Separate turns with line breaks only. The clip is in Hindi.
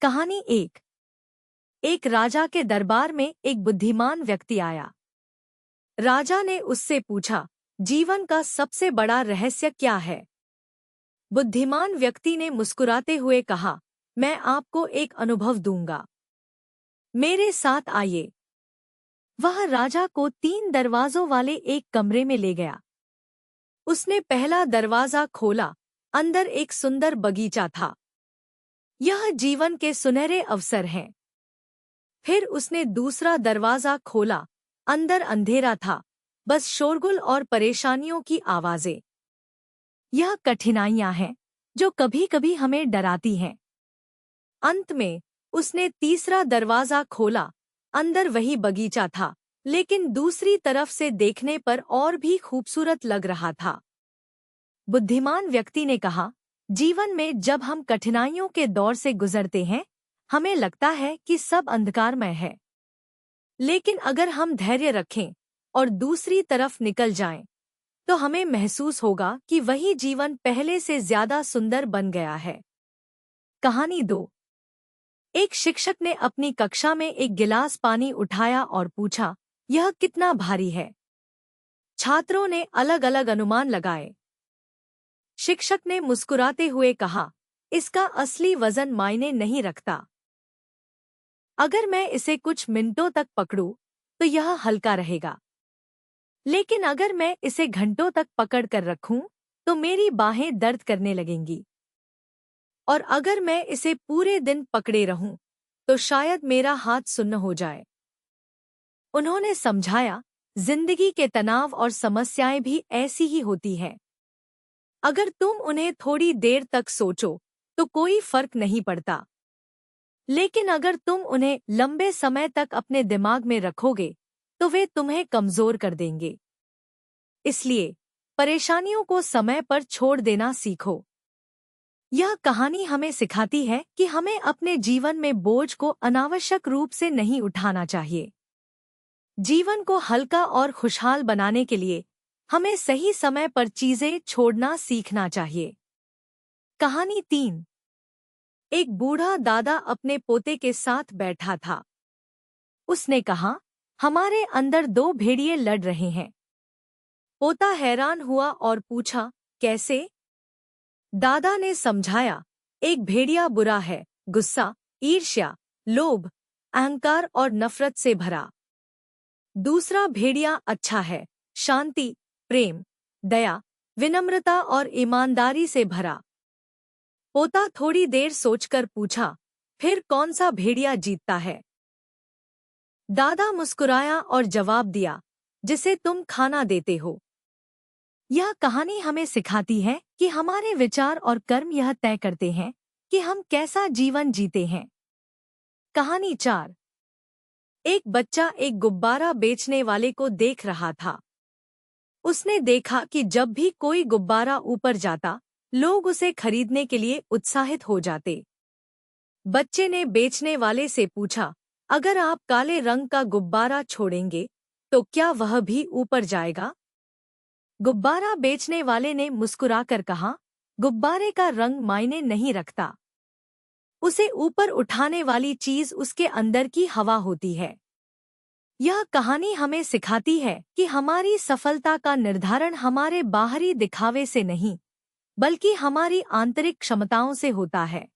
कहानी एक। एक राजा के दरबार में एक बुद्धिमान व्यक्ति आया। राजा ने उससे पूछा, जीवन का सबसे बड़ा रहस्य क्या है? बुद्धिमान व्यक्ति ने मुस्कुराते हुए कहा, मैं आपको एक अनुभव दूंगा। मेरे साथ आइए। वह राजा को 3 दरवाजों वाले एक कमरे में ले गया। उसने पहला दरवाजा खोला। अंदर एक सुंदर बगीचा था। यह जीवन के सुनहरे अवसर हैं। फिर उसने दूसरा दरवाजा खोला। अंदर अंधेरा था, बस शोरगुल और परेशानियों की आवाजें। यह कठिनाइयां हैं जो कभी कभी हमें डराती हैं। अंत में उसने तीसरा दरवाजा खोला। अंदर वही बगीचा था, लेकिन दूसरी तरफ से देखने पर और भी खूबसूरत लग रहा था। बुद्धिमान व्यक्ति ने कहा, जीवन में जब हम कठिनाइयों के दौर से गुजरते हैं, हमें लगता है कि सब अंधकारमय है। लेकिन अगर हम धैर्य रखें और दूसरी तरफ निकल जाएं, तो हमें महसूस होगा कि वही जीवन पहले से ज्यादा सुंदर बन गया है। कहानी 2। एक शिक्षक ने अपनी कक्षा में एक गिलास पानी उठाया और पूछा, यह कितना भारी है? छात्रों ने अलग अलग अनुमान लगाए। शिक्षक ने मुस्कुराते हुए कहा, इसका असली वजन मायने नहीं रखता। अगर मैं इसे कुछ मिनटों तक पकड़ूं, तो यह हल्का रहेगा। लेकिन अगर मैं इसे घंटों तक पकड़ कर रखूं, तो मेरी बाहें दर्द करने लगेंगी। और अगर मैं इसे पूरे दिन पकड़े रहूं, तो शायद मेरा हाथ सुन्न हो जाए। उन्होंने समझाया, जिंदगी के तनाव और समस्याएं भी ऐसी ही होती हैं। अगर तुम उन्हें थोड़ी देर तक सोचो, तो कोई फर्क नहीं पड़ता। लेकिन अगर तुम उन्हें लंबे समय तक अपने दिमाग में रखोगे, तो वे तुम्हें कमजोर कर देंगे। इसलिए परेशानियों को समय पर छोड़ देना सीखो। यह कहानी हमें सिखाती है कि हमें अपने जीवन में बोझ को अनावश्यक रूप से नहीं उठाना चाहिए। जीवन को हल्का और खुशहाल बनाने के लिए हमें सही समय पर चीजें छोड़ना सीखना चाहिए। कहानी 3। एक बूढ़ा दादा अपने पोते के साथ बैठा था। उसने कहा, हमारे अंदर 2 भेड़िए लड़ रहे हैं। पोता हैरान हुआ और पूछा, कैसे? दादा ने समझाया, एक भेड़िया बुरा है, गुस्सा, ईर्ष्या, लोभ, अहंकार और नफरत से भरा। दूसरा भेड़िया अच्छा है, शांति, प्रेम, दया, विनम्रता और ईमानदारी से भरा। पोता थोड़ी देर सोचकर पूछा, फिर कौन सा भेड़िया जीतता है? दादा मुस्कुराया और जवाब दिया, जिसे तुम खाना देते हो। यह कहानी हमें सिखाती है कि हमारे विचार और कर्म यह तय करते हैं कि हम कैसा जीवन जीते हैं। कहानी 4। एक बच्चा एक गुब्बारा बेचने वाले को देख रहा था। उसने देखा कि जब भी कोई गुब्बारा ऊपर जाता, लोग उसे खरीदने के लिए उत्साहित हो जाते। बच्चे ने बेचने वाले से पूछा, अगर आप काले रंग का गुब्बारा छोड़ेंगे, तो क्या वह भी ऊपर जाएगा? गुब्बारा बेचने वाले ने मुस्कुराकर कहा, गुब्बारे का रंग मायने नहीं रखता। उसे ऊपर उठाने वाली चीज उसके अंदर की हवा होती है। यह कहानी हमें सिखाती है कि हमारी सफलता का निर्धारण हमारे बाहरी दिखावे से नहीं, बल्कि हमारी आंतरिक क्षमताओं से होता है।